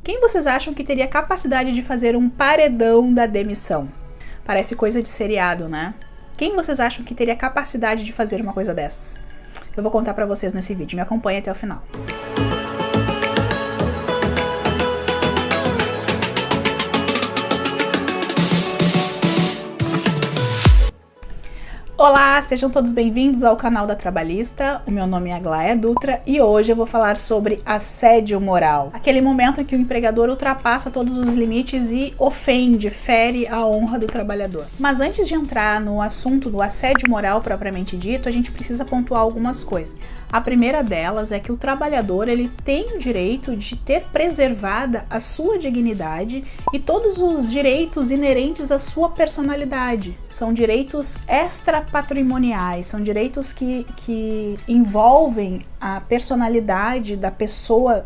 Quem vocês acham que teria capacidade de fazer um paredão da demissão? Parece coisa de seriado, né? Quem vocês acham que teria capacidade de fazer uma coisa dessas? Eu vou contar pra vocês nesse vídeo, me acompanhe até o final. Olá, sejam todos bem-vindos ao canal da Trabalhista. O meu nome é Aglaia Dutra e hoje eu vou falar sobre assédio moral. Aquele momento em que o empregador ultrapassa todos os limites e ofende, fere a honra do trabalhador. Mas antes de entrar no assunto do assédio moral propriamente dito, a gente precisa pontuar algumas coisas. A primeira delas é que o trabalhador ele tem o direito de ter preservada a sua dignidade e todos os direitos inerentes à sua personalidade. São direitos extrapatrimoniais, são direitos que envolvem a personalidade da pessoa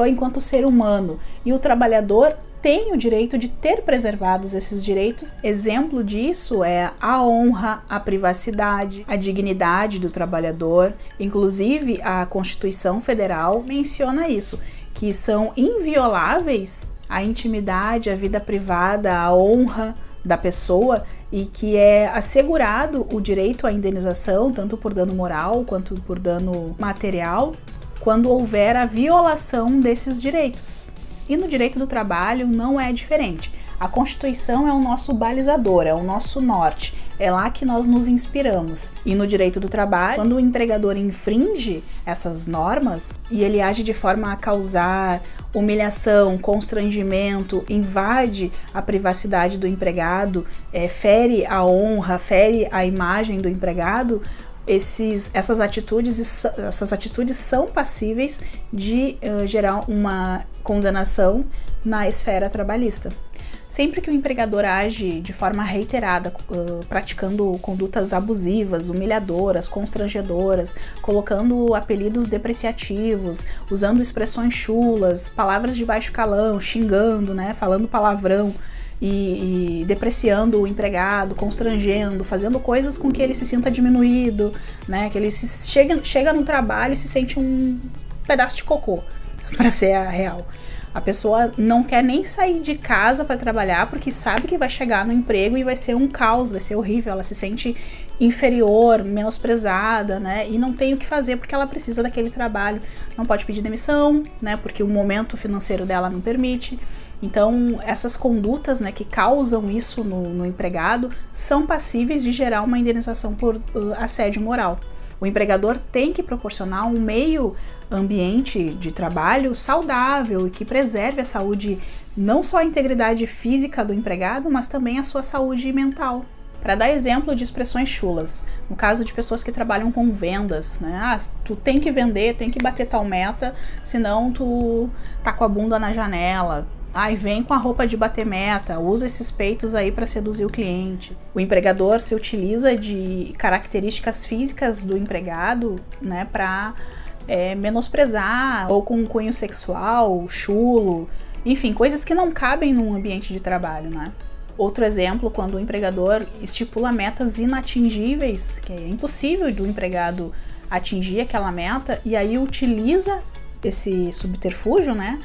enquanto ser humano. E o trabalhador tem o direito de ter preservados esses direitos. Exemplo disso é a honra, a privacidade, a dignidade do trabalhador. Inclusive, a Constituição Federal menciona isso, que são invioláveis a intimidade, a vida privada, a honra da pessoa e que é assegurado o direito à indenização, tanto por dano moral quanto por dano material, quando houver a violação desses direitos. E no direito do trabalho não é diferente. A Constituição é o nosso balizador, é o nosso norte, é lá que nós nos inspiramos. E no direito do trabalho, quando o empregador infringe essas normas e ele age de forma a causar humilhação, constrangimento, invade a privacidade do empregado, fere a honra, fere a imagem do empregado, essas atitudes são passíveis de gerar uma condenação na esfera trabalhista. Sempre que o empregador age de forma reiterada, praticando condutas abusivas, humilhadoras, constrangedoras, colocando apelidos depreciativos, usando expressões chulas, palavras de baixo calão, xingando, né, falando palavrão, e depreciando o empregado, constrangendo, fazendo coisas com que ele se sinta diminuído, né? Que ele chega no trabalho e se sente um pedaço de cocô, para ser a real. A pessoa não quer nem sair de casa para trabalhar porque sabe que vai chegar no emprego e vai ser um caos, vai ser horrível, ela se sente inferior, menosprezada, né? E não tem o que fazer porque ela precisa daquele trabalho. Não pode pedir demissão, né? Porque o momento financeiro dela não permite. Então, essas condutas, né, que causam isso no empregado são passíveis de gerar uma indenização por assédio moral. O empregador tem que proporcionar um meio ambiente de trabalho saudável e que preserve a saúde, não só a integridade física do empregado, mas também a sua saúde mental. Para dar exemplo de expressões chulas, no caso de pessoas que trabalham com vendas, né? Ah, tu tem que vender, tem que bater tal meta, senão tu tá com a bunda na janela. Ai, vem com a roupa de bater meta, usa esses peitos aí para seduzir o cliente. O empregador se utiliza de características físicas do empregado, né, para menosprezar, ou com um cunho sexual, chulo, enfim, coisas que não cabem num ambiente de trabalho, né? Outro exemplo, quando o empregador estipula metas inatingíveis, que é impossível do empregado atingir aquela meta, e aí utiliza esse subterfúgio, né?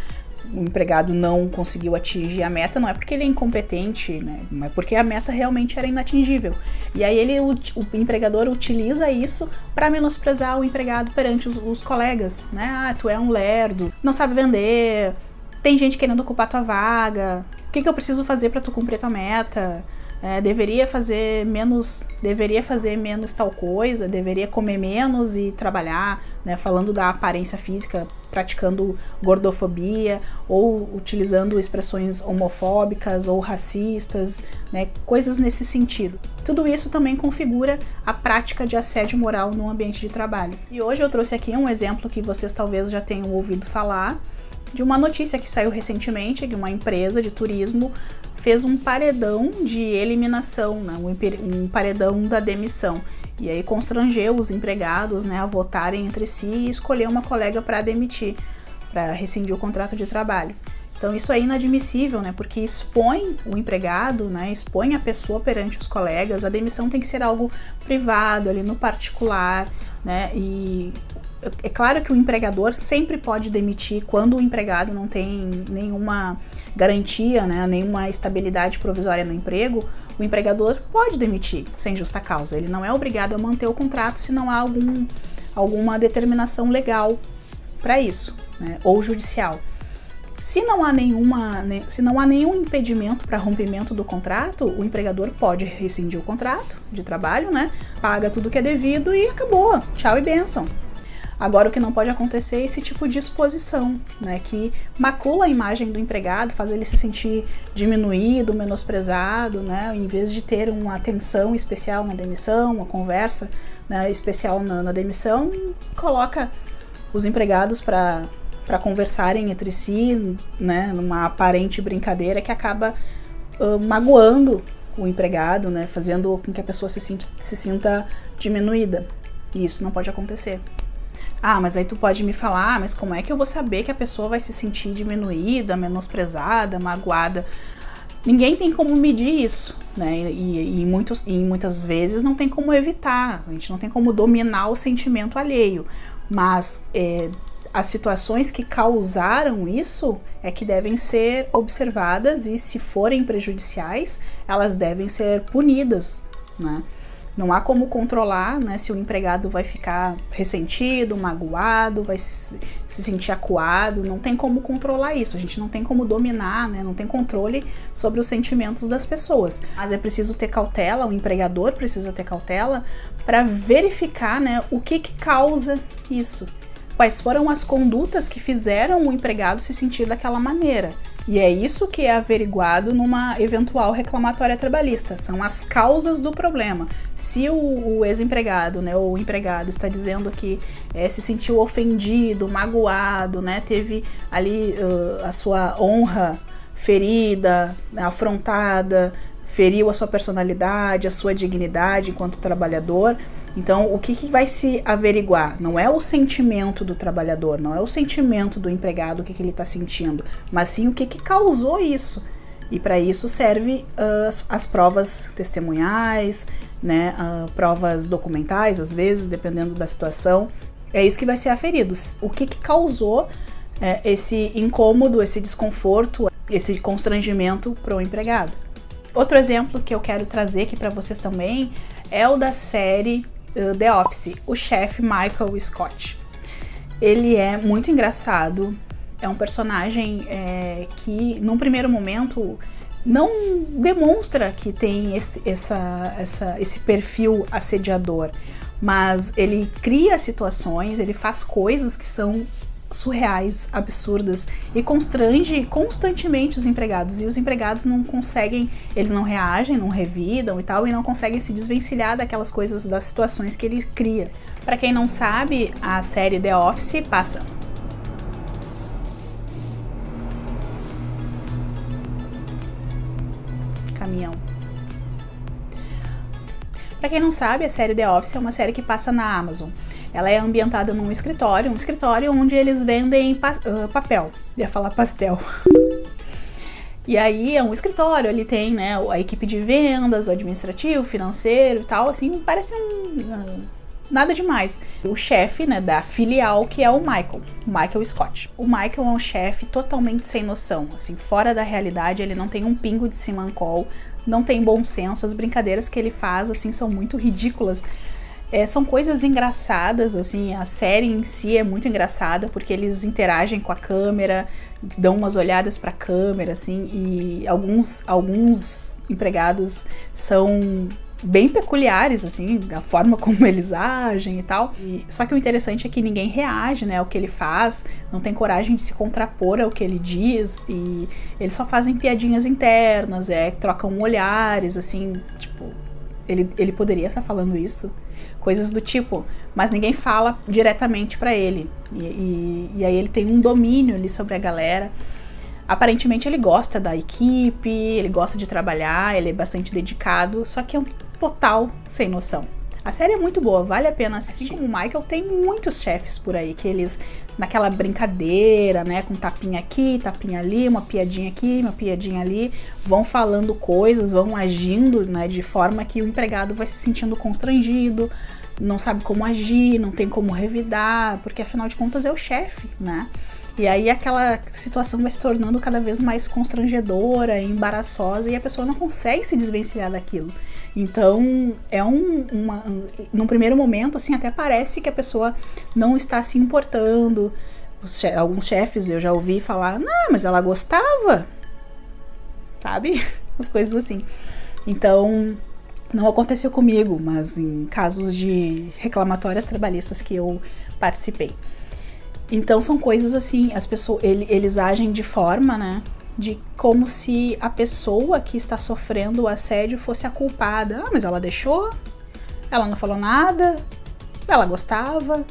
O empregado não conseguiu atingir a meta, não é porque ele é incompetente, né? Mas porque a meta realmente era inatingível. E aí o empregador utiliza isso para menosprezar o empregado perante os colegas, né? Ah, tu é um lerdo, não sabe vender, tem gente querendo ocupar tua vaga, o que eu preciso fazer para tu cumprir tua meta? Deveria fazer menos tal coisa, deveria comer menos e trabalhar, né, falando da aparência física, praticando gordofobia ou utilizando expressões homofóbicas ou racistas, né, coisas nesse sentido. Tudo isso também configura a prática de assédio moral no ambiente de trabalho. E hoje eu trouxe aqui um exemplo que vocês talvez já tenham ouvido falar, de uma notícia que saiu recentemente, que uma empresa de turismo fez um paredão de eliminação, né, um paredão da demissão. E aí constrangeu os empregados, né, a votarem entre si e escolher uma colega para demitir, para rescindir o contrato de trabalho. Então isso é inadmissível, né, porque expõe o empregado, né, expõe a pessoa perante os colegas. A demissão tem que ser algo privado, ali no particular, né, e é claro que o empregador sempre pode demitir quando o empregado não tem nenhuma garantia, né, nenhuma estabilidade provisória no emprego. O empregador pode demitir sem justa causa. Ele não é obrigado a manter o contrato se não há alguma determinação legal para isso, né, ou judicial. Se não há nenhum impedimento para rompimento do contrato, o empregador pode rescindir o contrato de trabalho, né? Paga tudo que é devido e acabou. Tchau e bênção. Agora, o que não pode acontecer é esse tipo de exposição, né? Que macula a imagem do empregado, faz ele se sentir diminuído, menosprezado, né? Em vez de ter uma atenção especial na demissão, uma conversa, né, especial na demissão, coloca os empregados para conversarem entre si, né, numa aparente brincadeira que acaba magoando o empregado, né, fazendo com que a pessoa se sinta diminuída. E isso não pode acontecer. Ah, mas aí tu pode me falar, mas como é que eu vou saber que a pessoa vai se sentir diminuída, menosprezada, magoada? Ninguém tem como medir isso, né? E muitas vezes não tem como evitar, a gente não tem como dominar o sentimento alheio, mas as situações que causaram isso é que devem ser observadas e, se forem prejudiciais, elas devem ser punidas, né? Não há como controlar, né, se o empregado vai ficar ressentido, magoado, vai se sentir acuado. Não tem como controlar isso, a gente não tem como dominar, né, não tem controle sobre os sentimentos das pessoas. Mas é preciso ter cautela, o empregador precisa ter cautela para verificar, né, o que causa isso. Quais foram as condutas que fizeram o empregado se sentir daquela maneira. E é isso que é averiguado numa eventual reclamatória trabalhista, são as causas do problema. Se o ex-empregado, né, ou o empregado está dizendo que se sentiu ofendido, magoado, né, teve ali a sua honra ferida, afrontada, feriu a sua personalidade, a sua dignidade enquanto trabalhador. Então, o que vai se averiguar? Não é o sentimento do trabalhador, não é o sentimento do empregado, o que ele está sentindo, mas sim o que causou isso. E para isso serve as provas testemunhais, né, provas documentais, às vezes, dependendo da situação. É isso que vai ser aferido. O que causou esse incômodo, esse desconforto, esse constrangimento para o empregado. Outro exemplo que eu quero trazer aqui para vocês também é o da série The Office, o chefe Michael Scott. Ele é muito engraçado, é um personagem que, num primeiro momento, não demonstra que tem esse perfil assediador, mas ele cria situações, ele faz coisas que são surreais, absurdas, e constrange constantemente os empregados, e os empregados não conseguem, eles não reagem, não revidam e tal, e não conseguem se desvencilhar daquelas coisas, das situações que ele cria. Para quem não sabe, a série The Office passa caminhão. Para quem não sabe, a série The Office é uma série que passa na Amazon. Ela é ambientada num escritório, onde eles vendem papel. Ia falar pastel. E aí é um escritório, ele tem, né, a equipe de vendas, o administrativo, financeiro e tal, assim, parece nada demais. O chefe, né, da filial, que é o Michael Scott. O Michael é um chefe totalmente sem noção, assim, fora da realidade, ele não tem um pingo de simancol, não tem bom senso, as brincadeiras que ele faz, assim, são muito ridículas. São coisas engraçadas, assim, a série em si é muito engraçada, porque eles interagem com a câmera, dão umas olhadas pra câmera, assim, e alguns empregados são bem peculiares, assim, da forma como eles agem e tal. Só que o interessante é que ninguém reage, né, ao que ele faz, não tem coragem de se contrapor ao que ele diz, e eles só fazem piadinhas internas, trocam olhares, assim, tipo, ele poderia estar falando isso, coisas do tipo, mas ninguém fala diretamente pra ele, e aí ele tem um domínio ali sobre a galera. Aparentemente ele gosta da equipe, ele gosta de trabalhar, ele é bastante dedicado, só que é um total sem noção. A série é muito boa, vale a pena assistir. Assim como o Michael, tem muitos chefes por aí, que eles, naquela brincadeira, né, com tapinha aqui, tapinha ali, uma piadinha aqui, uma piadinha ali, vão falando coisas, vão agindo, né, de forma que o empregado vai se sentindo constrangido, não sabe como agir, não tem como revidar, porque afinal de contas é o chefe, né? E aí aquela situação vai se tornando cada vez mais constrangedora, embaraçosa, e a pessoa não consegue se desvencilhar daquilo. Então, num primeiro momento, assim, até parece que a pessoa não está se importando. Alguns chefes eu já ouvi falar, não, mas ela gostava, sabe? As coisas assim. Então, não aconteceu comigo, mas em casos de reclamatórias trabalhistas que eu participei. Então são coisas assim, as pessoas, eles agem de forma, né, de como se a pessoa que está sofrendo o assédio fosse a culpada. Ah, mas ela deixou, ela não falou nada, ela gostava,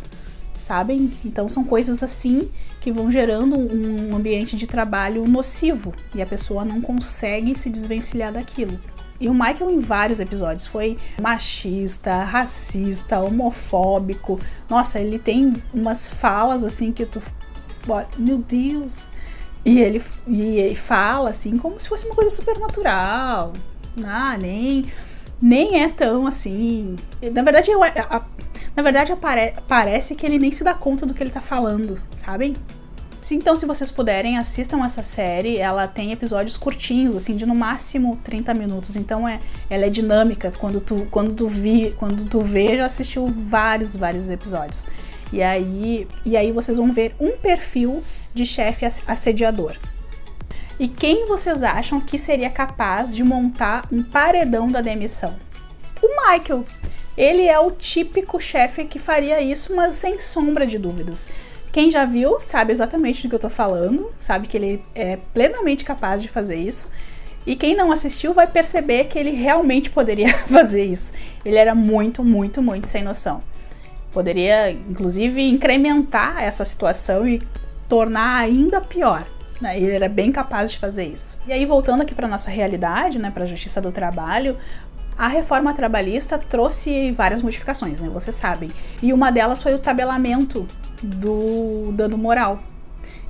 sabem? Então são coisas assim que vão gerando um ambiente de trabalho nocivo e a pessoa não consegue se desvencilhar daquilo. E o Michael, em vários episódios, foi machista, racista, homofóbico. Nossa, ele tem umas falas assim que tu... Meu Deus! E ele fala assim como se fosse uma coisa super natural. Ah, nem é tão assim... Na verdade, parece que ele nem se dá conta do que ele tá falando, sabem? Então, se vocês puderem, assistam essa série. Ela tem episódios curtinhos, assim, de no máximo 30 minutos. Então, ela é dinâmica. Quando tu vê, já assistiu vários episódios. E aí vocês vão ver um perfil de chefe assediador. E quem vocês acham que seria capaz de montar um paredão da demissão? O Michael. Ele é o típico chefe que faria isso, mas sem sombra de dúvidas. Quem já viu sabe exatamente do que eu tô falando, sabe que ele é plenamente capaz de fazer isso. E quem não assistiu vai perceber que ele realmente poderia fazer isso. Ele era muito sem noção. Poderia, inclusive, incrementar essa situação e tornar ainda pior. Né? Ele era bem capaz de fazer isso. E aí, voltando aqui para nossa realidade, né, para a Justiça do Trabalho, a reforma trabalhista trouxe várias modificações, né? Vocês sabem. E uma delas foi o tabelamento do dano moral.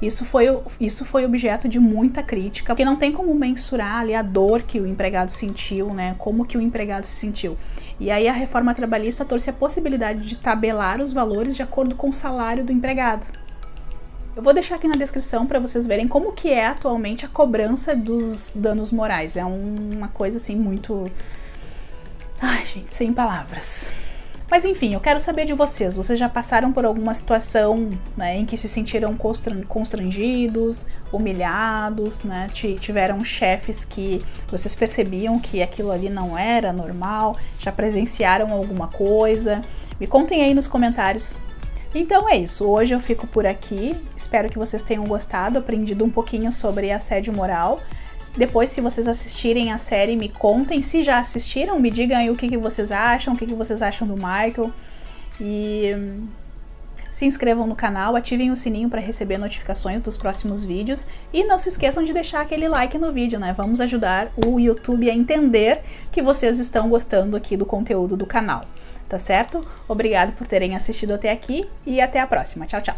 Isso foi objeto de muita crítica, porque não tem como mensurar ali a dor que o empregado sentiu, né? Como que o empregado se sentiu. E aí a reforma trabalhista trouxe a possibilidade de tabelar os valores de acordo com o salário do empregado. Eu vou deixar aqui na descrição para vocês verem como que é atualmente a cobrança dos danos morais. É uma coisa assim muito... Ai, gente, sem palavras. Mas enfim, eu quero saber de vocês. Vocês já passaram por alguma situação, né, em que se sentiram constrangidos, humilhados, né? Tiveram chefes que vocês percebiam que aquilo ali não era normal? Já presenciaram alguma coisa? Me contem aí nos comentários. Então é isso, hoje eu fico por aqui. Espero que vocês tenham gostado, aprendido um pouquinho sobre assédio moral. Depois, se vocês assistirem a série, me contem. Se já assistiram, me digam aí o que vocês acham, o que vocês acham do Michael. E se inscrevam no canal, ativem o sininho para receber notificações dos próximos vídeos. E não se esqueçam de deixar aquele like no vídeo, né? Vamos ajudar o YouTube a entender que vocês estão gostando aqui do conteúdo do canal. Tá certo? Obrigado por terem assistido até aqui e até a próxima. Tchau, tchau!